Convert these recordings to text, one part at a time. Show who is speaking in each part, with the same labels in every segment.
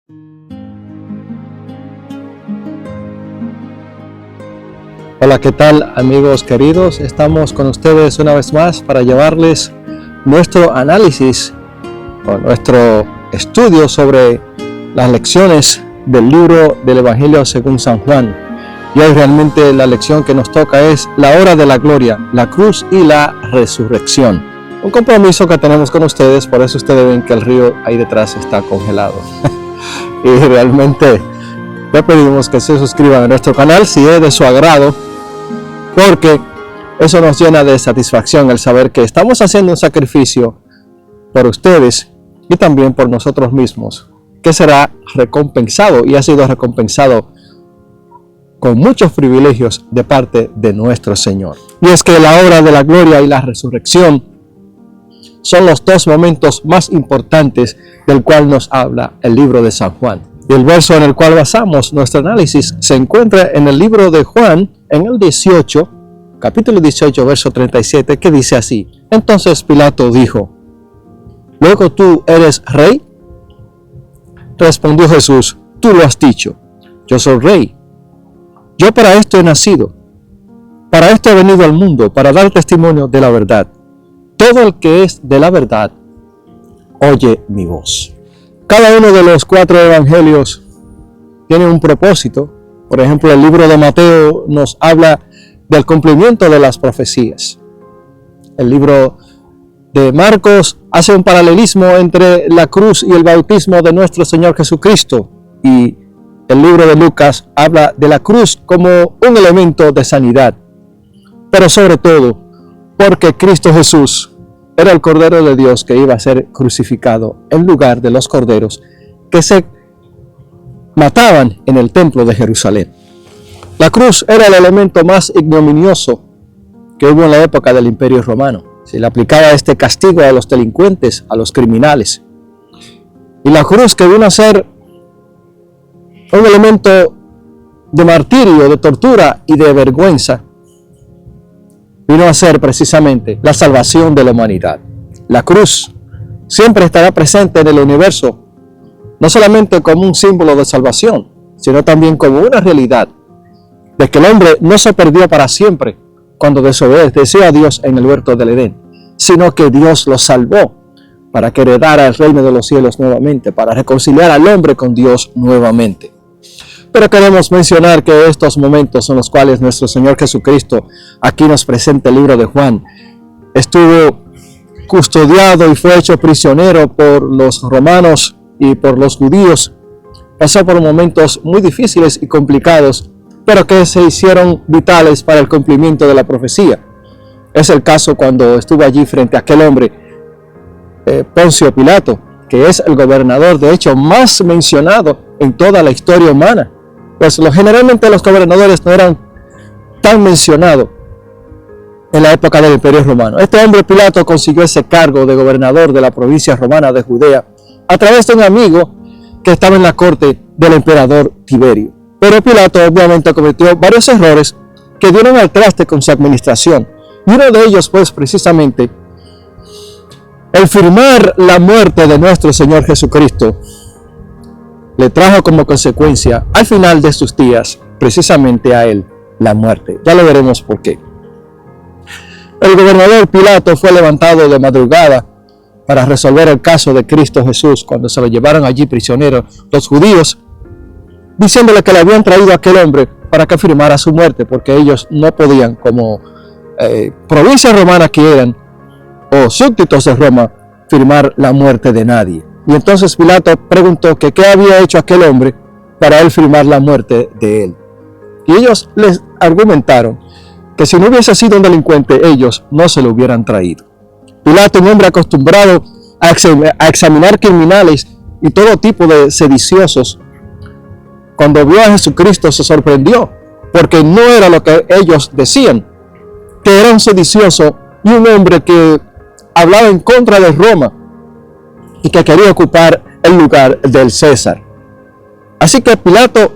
Speaker 1: Hola, ¿qué tal, amigos queridos? Estamos con ustedes una vez más para llevarles nuestro análisis o nuestro estudio sobre las lecciones del libro del Evangelio según San Juan. Y hoy realmente la lección que nos toca es la hora de la gloria, la cruz y la resurrección. Un compromiso que tenemos con ustedes, por eso ustedes ven que el río ahí detrás está congelado. Y realmente le pedimos que se suscriban a nuestro canal si es de su agrado, porque eso nos llena de satisfacción el saber que estamos haciendo un sacrificio por ustedes y también por nosotros mismos, que será recompensado y ha sido recompensado con muchos privilegios de parte de nuestro Señor. Y es que la hora de la gloria y la resurrección son los dos momentos más importantes del cual nos habla el libro de San Juan. Y el verso en el cual basamos nuestro análisis se encuentra en el libro de Juan, en el 18, capítulo 18, verso 37, que dice así: Entonces Pilato dijo: ¿Luego tú eres rey? Respondió Jesús: Tú lo has dicho, yo soy rey. Yo para esto he nacido, para esto he venido al mundo, para dar testimonio de la verdad. Todo el que es de la verdad, oye mi voz. Cada uno de los 4 evangelios tiene un propósito. Por ejemplo, el libro de Mateo nos habla del cumplimiento de las profecías. El libro de Marcos hace un paralelismo entre la cruz y el bautismo de nuestro Señor Jesucristo. Y el libro de Lucas habla de la cruz como un elemento de sanidad. Pero sobre todo, porque Cristo Jesús era el Cordero de Dios que iba a ser crucificado en lugar de los corderos que se mataban en el templo de Jerusalén. La cruz era el elemento más ignominioso que hubo en la época del Imperio Romano. Se le aplicaba este castigo a los delincuentes, a los criminales. Y la cruz, que vino a ser un elemento de martirio, de tortura y de vergüenza, vino a ser precisamente la salvación de la humanidad. La cruz siempre estará presente en el universo, no solamente como un símbolo de salvación, sino también como una realidad de que el hombre no se perdió para siempre cuando desobedeció a Dios en el huerto del Edén, sino que Dios lo salvó para que heredara el reino de los cielos nuevamente, para reconciliar al hombre con Dios nuevamente. Pero queremos mencionar que estos momentos son los cuales nuestro Señor Jesucristo aquí nos presenta el libro de Juan. Estuvo custodiado y fue hecho prisionero por los romanos y por los judíos. Pasó por momentos muy difíciles y complicados, pero que se hicieron vitales para el cumplimiento de la profecía. Es el caso cuando estuvo allí frente a aquel hombre, Poncio Pilato, que es el gobernador de hecho más mencionado en toda la historia humana. Pues generalmente los gobernadores no eran tan mencionados en la época del Imperio Romano. Este hombre Pilato consiguió ese cargo de gobernador de la provincia romana de Judea a través de un amigo que estaba en la corte del emperador Tiberio. Pero Pilato obviamente cometió varios errores que dieron al traste con su administración. Y uno de ellos, pues, precisamente, el firmar la muerte de nuestro Señor Jesucristo le trajo como consecuencia, al final de sus días, precisamente a él, la muerte. Ya lo veremos por qué. El gobernador Pilato fue levantado de madrugada para resolver el caso de Cristo Jesús cuando se lo llevaron allí prisionero los judíos, diciéndole que le habían traído a aquel hombre para que firmara su muerte, porque ellos no podían, como provincia romana que eran, o súbditos de Roma, firmar la muerte de nadie. Y entonces Pilato preguntó que qué había hecho aquel hombre para él firmar la muerte de él. Y ellos les argumentaron que si no hubiese sido un delincuente, ellos no se lo hubieran traído. Pilato, un hombre acostumbrado a examinar criminales y todo tipo de sediciosos, cuando vio a Jesucristo se sorprendió, porque no era lo que ellos decían, que era un sedicioso y un hombre que hablaba en contra de Roma y que quería ocupar el lugar del César. Así que Pilato,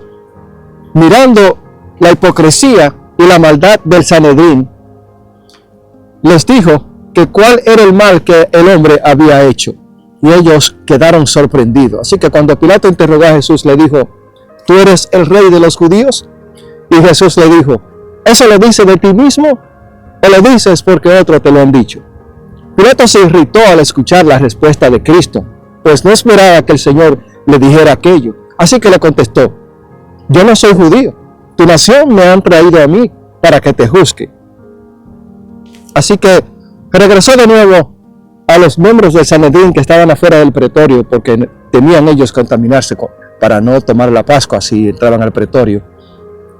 Speaker 1: mirando la hipocresía y la maldad del Sanedrín, les dijo que cuál era el mal que el hombre había hecho. y ellos quedaron sorprendidos. Así que cuando Pilato interrogó a Jesús, le dijo: ¿tú eres el rey de los judíos? Y Jesús le dijo: ¿eso lo dices de ti mismo o lo dices porque otros te lo han dicho? Pilato se irritó al escuchar la respuesta de Cristo, pues no esperaba que el Señor le dijera aquello. Así que le contestó: yo no soy judío, tu nación me han traído a mí para que te juzgue. Así que regresó de nuevo a los miembros del Sanedrín que estaban afuera del pretorio, porque temían ellos contaminarse para no tomar la Pascua si entraban al pretorio.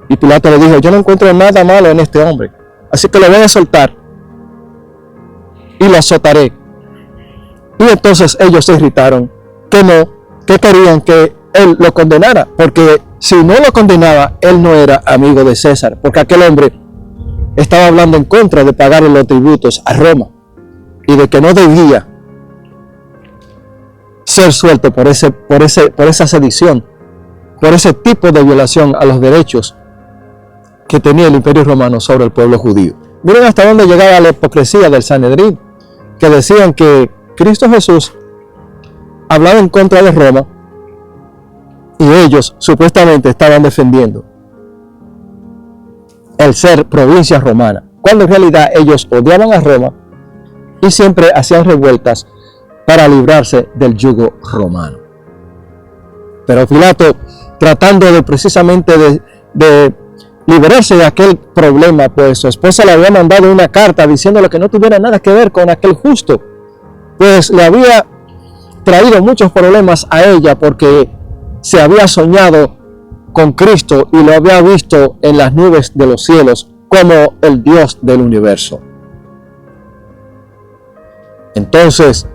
Speaker 1: Y Pilato le dijo: yo no encuentro nada malo en este hombre, así que lo voy a soltar y lo azotaré. Y entonces ellos se irritaron, que querían que él lo condenara, porque si no lo condenaba, él no era amigo de César, porque aquel hombre estaba hablando en contra de pagar los tributos a Roma y de que no debía ser suelto por esa sedición, por ese tipo de violación a los derechos que tenía el Imperio Romano sobre el pueblo judío. Miren hasta dónde llegaba la hipocresía del Sanedrín, que decían que Cristo Jesús hablaba en contra de Roma y ellos supuestamente estaban defendiendo el ser provincia romana, cuando en realidad ellos odiaban a Roma y siempre hacían revueltas para librarse del yugo romano. Pero Pilato, tratando de precisamente de liberarse de aquel problema, pues su esposa le había mandado una carta diciéndole que no tuviera nada que ver con aquel justo, pues le había traído muchos problemas a ella porque se había soñado con Cristo y lo había visto en las nubes de los cielos como el Dios del universo. Entonces,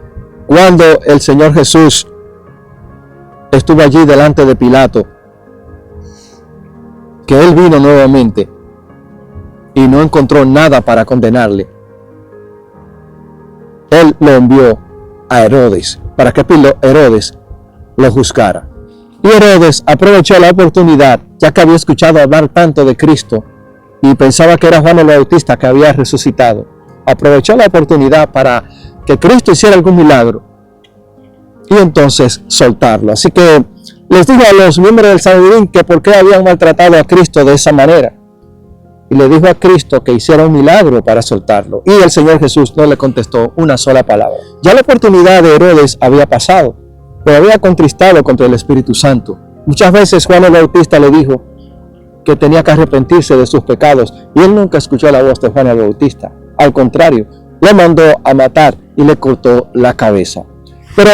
Speaker 1: cuando el Señor Jesús estuvo allí delante de Pilato, que él vino nuevamente y no encontró nada para condenarle, él lo envió a Herodes para que Herodes lo juzgara. Y Herodes aprovechó la oportunidad, ya que había escuchado hablar tanto de Cristo y pensaba que era Juan el Bautista que había resucitado. Aprovechó la oportunidad para que Cristo hiciera algún milagro y entonces soltarlo. Así que les dijo a los miembros del Sanedrín que por qué habían maltratado a Cristo de esa manera. Y le dijo a Cristo que hiciera un milagro para soltarlo. Y el Señor Jesús no le contestó una sola palabra. Ya la oportunidad de Herodes había pasado, pero había contristado contra el Espíritu Santo. Muchas veces Juan el Bautista le dijo que tenía que arrepentirse de sus pecados y él nunca escuchó la voz de Juan el Bautista. Al contrario, lo mandó a matar y le cortó la cabeza. Pero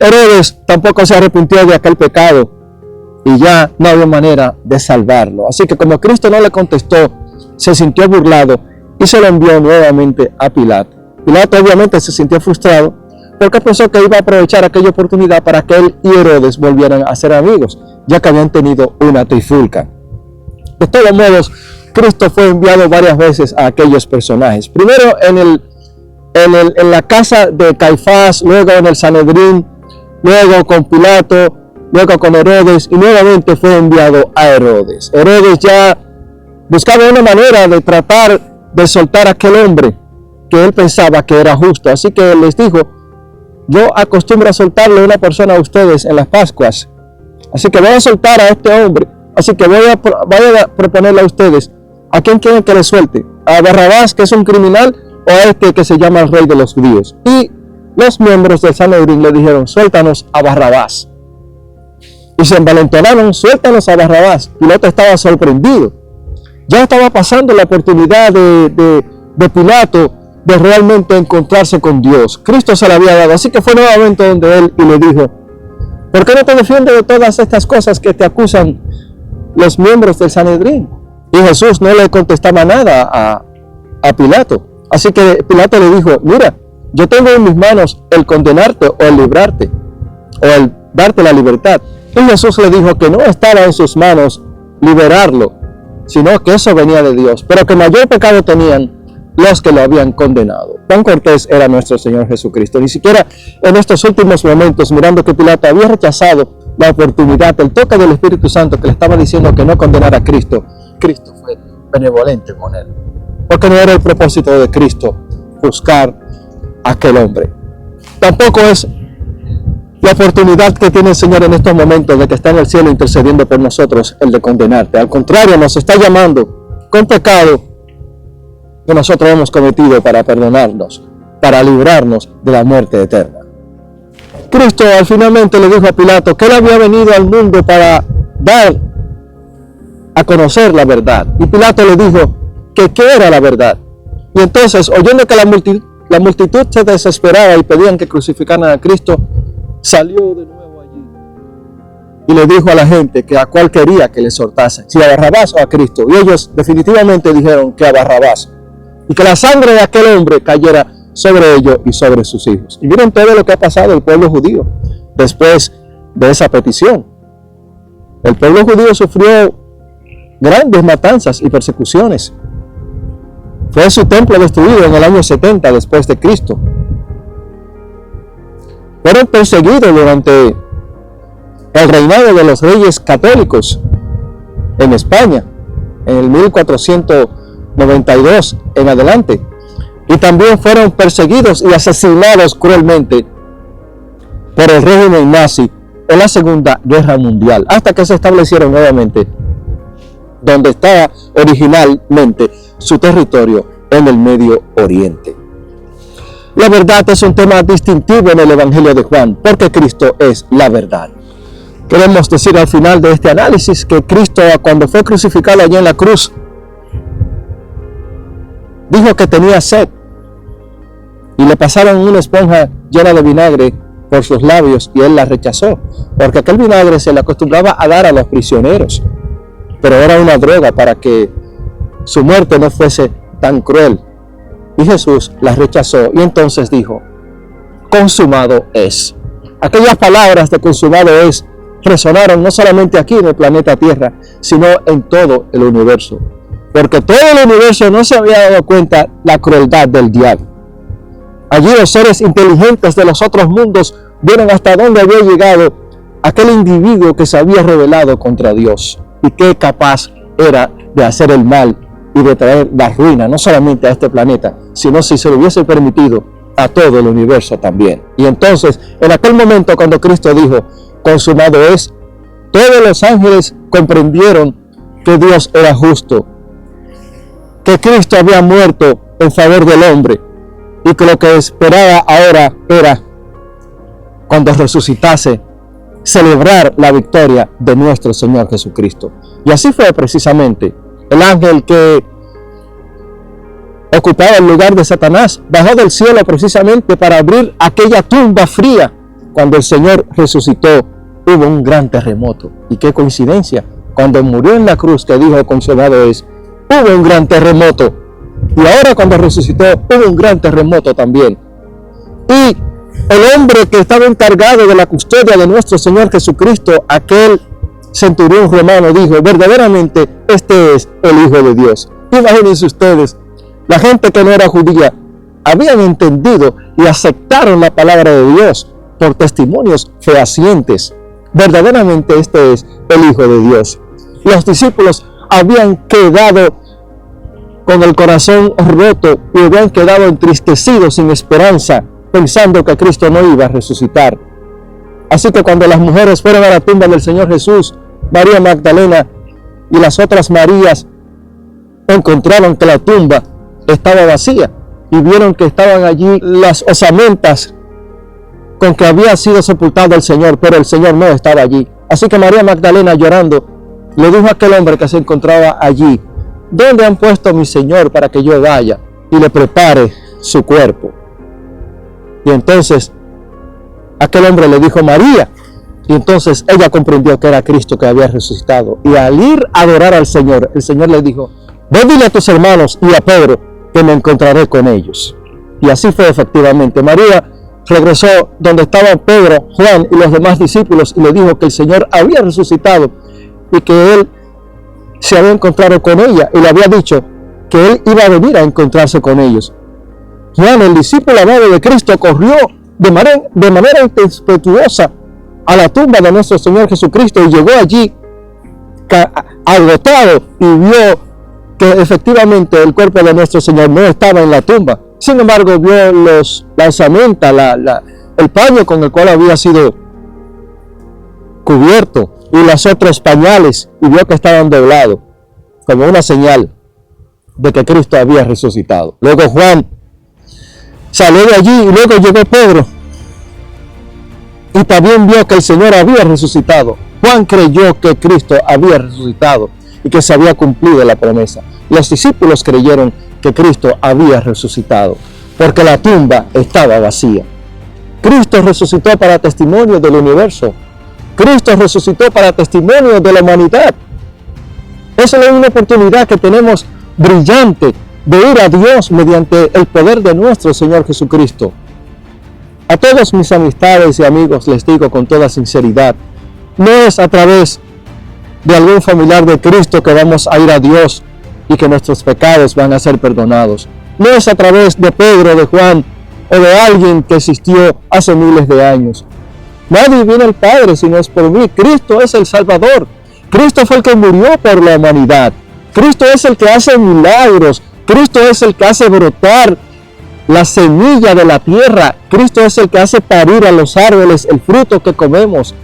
Speaker 1: Herodes tampoco se arrepintió de aquel pecado y ya no había manera de salvarlo. Así que como Cristo no le contestó, se sintió burlado y se lo envió nuevamente a Pilato. Pilato obviamente se sintió frustrado porque pensó que iba a aprovechar aquella oportunidad para que él y Herodes volvieran a ser amigos, ya que habían tenido una trifulca. De todos modos, Cristo fue enviado varias veces a aquellos personajes. Primero en la casa de Caifás, luego en el Sanedrín, luego con Pilato, luego con Herodes y nuevamente fue enviado a Herodes. Herodes ya buscaba una manera de tratar de soltar a aquel hombre que él pensaba que era justo. Así que les dijo: yo acostumbro a soltarle a una persona a ustedes en las Pascuas. Así que voy a soltar a este hombre. Así que voy a proponerle a ustedes: ¿a quién quieren que le suelte? ¿A Barrabás, que es un criminal, o a este que se llama el rey de los judíos? Y los miembros del Sanedrín le dijeron: suéltanos a Barrabás. Y se envalentonaron: suéltanos a Barrabás. Pilato estaba sorprendido. Ya estaba pasando la oportunidad de Pilato de realmente encontrarse con Dios. Cristo se la había dado. Así que fue nuevamente donde él y le dijo: ¿por qué no te defiendes de todas estas cosas que te acusan los miembros del Sanedrín? Y Jesús no le contestaba nada a Pilato. Así que Pilato le dijo: mira, yo tengo en mis manos el condenarte o el librarte, o el darte la libertad. Y Jesús le dijo que no estaba en sus manos liberarlo, sino que eso venía de Dios, pero que mayor pecado tenían los que lo habían condenado. Cuán cortés era nuestro Señor Jesucristo. Ni siquiera en estos últimos momentos, mirando que Pilato había rechazado la oportunidad, el toque del Espíritu Santo que le estaba diciendo que no condenara a Cristo, Cristo fue benevolente con él, porque no era el propósito de Cristo juzgar a aquel hombre. Tampoco es la oportunidad que tiene el Señor en estos momentos de que está en el cielo intercediendo por nosotros, el de condenarte. Al contrario, nos está llamando con pecado que nosotros hemos cometido para perdonarnos, para librarnos de la muerte eterna. Cristo finalmente le dijo a Pilato que él había venido al mundo para dar a conocer la verdad. Y Pilato le dijo que qué era la verdad. Y entonces, oyendo que la multitud se desesperaba y pedían que crucificaran a Cristo, salió de nuevo allí y le dijo a la gente que a cuál quería que le soltasen, si a Barrabás o a Cristo. Y ellos definitivamente dijeron que a Barrabás, y que la sangre de aquel hombre cayera sobre ellos y sobre sus hijos. Y miren todo lo que ha pasado el pueblo judío después de esa petición. El pueblo judío sufrió grandes matanzas y persecuciones. Fue su templo destruido en el año 70 después de Cristo. Fueron perseguidos durante el reinado de los reyes católicos en España, en el 1492 en adelante. Y también fueron perseguidos y asesinados cruelmente por el régimen nazi en la Segunda Guerra Mundial, hasta que se establecieron nuevamente donde estaba originalmente su territorio, en el Medio Oriente. La verdad es un tema distintivo en el Evangelio de Juan, porque Cristo es la verdad. Queremos decir al final de este análisis que Cristo, cuando fue crucificado allí en la cruz, dijo que tenía sed y le pasaron una esponja llena de vinagre por sus labios y él la rechazó, porque aquel vinagre se le acostumbraba a dar a los prisioneros, pero era una droga para que su muerte no fuese tan cruel. Y Jesús la rechazó y entonces dijo: consumado es. Aquellas palabras de consumado es resonaron no solamente aquí en el planeta Tierra, sino en todo el universo, porque todo el universo no se había dado cuenta la crueldad del diablo. Allí los seres inteligentes de los otros mundos vieron hasta dónde había llegado aquel individuo que se había rebelado contra Dios y qué capaz era de hacer el mal y de traer la ruina no solamente a este planeta, sino, si se lo hubiese permitido, a todo el universo también. Y entonces, en aquel momento cuando Cristo dijo consumado es, todos los ángeles comprendieron que Dios era justo, que Cristo había muerto en favor del hombre y que lo que esperaba ahora era, cuando resucitase, celebrar la victoria de nuestro Señor Jesucristo. Y así fue precisamente. El ángel que ocupaba el lugar de Satanás bajó del cielo precisamente para abrir aquella tumba fría. Cuando el Señor resucitó, hubo un gran terremoto. Y qué coincidencia, cuando murió en la cruz que dijo consumado es, hubo un gran terremoto. Y ahora cuando resucitó, hubo un gran terremoto también. Y el hombre que estaba encargado de la custodia de nuestro Señor Jesucristo, aquel centurión romano, dijo: verdaderamente este es el Hijo de Dios. Imagínense ustedes, la gente que no era judía habían entendido y aceptaron la palabra de Dios por testimonios fehacientes. Verdaderamente este es el Hijo de Dios. Los discípulos habían quedado con el corazón roto y habían quedado entristecidos, sin esperanza, pensando que Cristo no iba a resucitar. Así que cuando las mujeres fueron a la tumba del Señor Jesús, María Magdalena y las otras Marías encontraron que la tumba estaba vacía y vieron que estaban allí las osamentas con que había sido sepultado el Señor, pero el Señor no estaba allí. Así que María Magdalena, llorando, le dijo a aquel hombre que se encontraba allí: ¿dónde han puesto a mi Señor para que yo vaya y le prepare su cuerpo? Y entonces aquel hombre le dijo: María. Y entonces ella comprendió que era Cristo que había resucitado. Y al ir a adorar al Señor, el Señor le dijo: ve, dile a tus hermanos y a Pedro que me encontraré con ellos. Y así fue efectivamente. María regresó donde estaban Pedro, Juan y los demás discípulos y le dijo que el Señor había resucitado y que él se había encontrado con ella y le había dicho que él iba a venir a encontrarse con ellos. Juan, el discípulo amado de Cristo, corrió de manera impetuosa a la tumba de nuestro Señor Jesucristo y llegó allí agotado y vio que efectivamente el cuerpo de nuestro Señor no estaba en la tumba. Sin embargo, vio la osamenta, el paño con el cual había sido cubierto y los otros pañales y vio que estaban doblados, como una señal de que Cristo había resucitado. Luego Juan salió de allí y luego llegó Pedro y también vio que el Señor había resucitado. Juan creyó que Cristo había resucitado y que se había cumplido la promesa. Los discípulos creyeron que Cristo había resucitado porque la tumba estaba vacía. Cristo resucitó para testimonio del universo. Cristo resucitó para testimonio de la humanidad. Esa es una oportunidad que tenemos brillante de ir a Dios mediante el poder de nuestro Señor Jesucristo. A todos mis amistades y amigos les digo con toda sinceridad, no es a través de algún familiar de Cristo que vamos a ir a Dios y que nuestros pecados van a ser perdonados. No es a través de Pedro, de Juan o de alguien que existió hace miles de años. Nadie viene al Padre si no es por mí. Cristo es el Salvador. Cristo fue el que murió por la humanidad. Cristo es el que hace milagros. Cristo es el que hace brotar la semilla de la tierra. Cristo es el que hace parir a los árboles el fruto que comemos.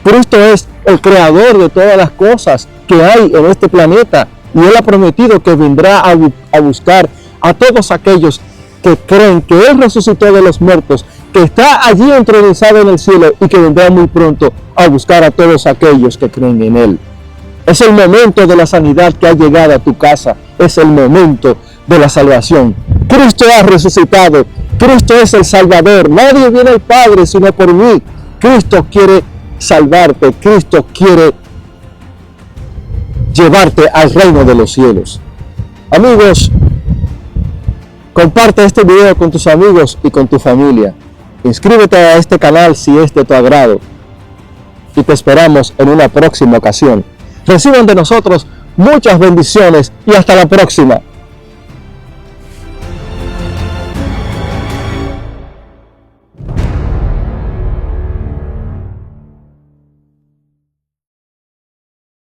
Speaker 1: Cristo es el creador de todas las cosas que hay en este planeta. Y Él ha prometido que vendrá a buscar a todos aquellos que creen que Él resucitó de los muertos, que está allí entronizado en el cielo y que vendrá muy pronto a buscar a todos aquellos que creen en Él. Es el momento de la sanidad que ha llegado a tu casa. Es el momento de la salvación. Cristo ha resucitado. Cristo es el Salvador. Nadie viene al Padre sino por mí. Cristo quiere salvarte. Cristo quiere llevarte al reino de los cielos. Amigos, comparte este video con tus amigos y con tu familia. Inscríbete a este canal si es de tu agrado. Y te esperamos en una próxima ocasión. Reciban de nosotros muchas bendiciones y hasta la próxima.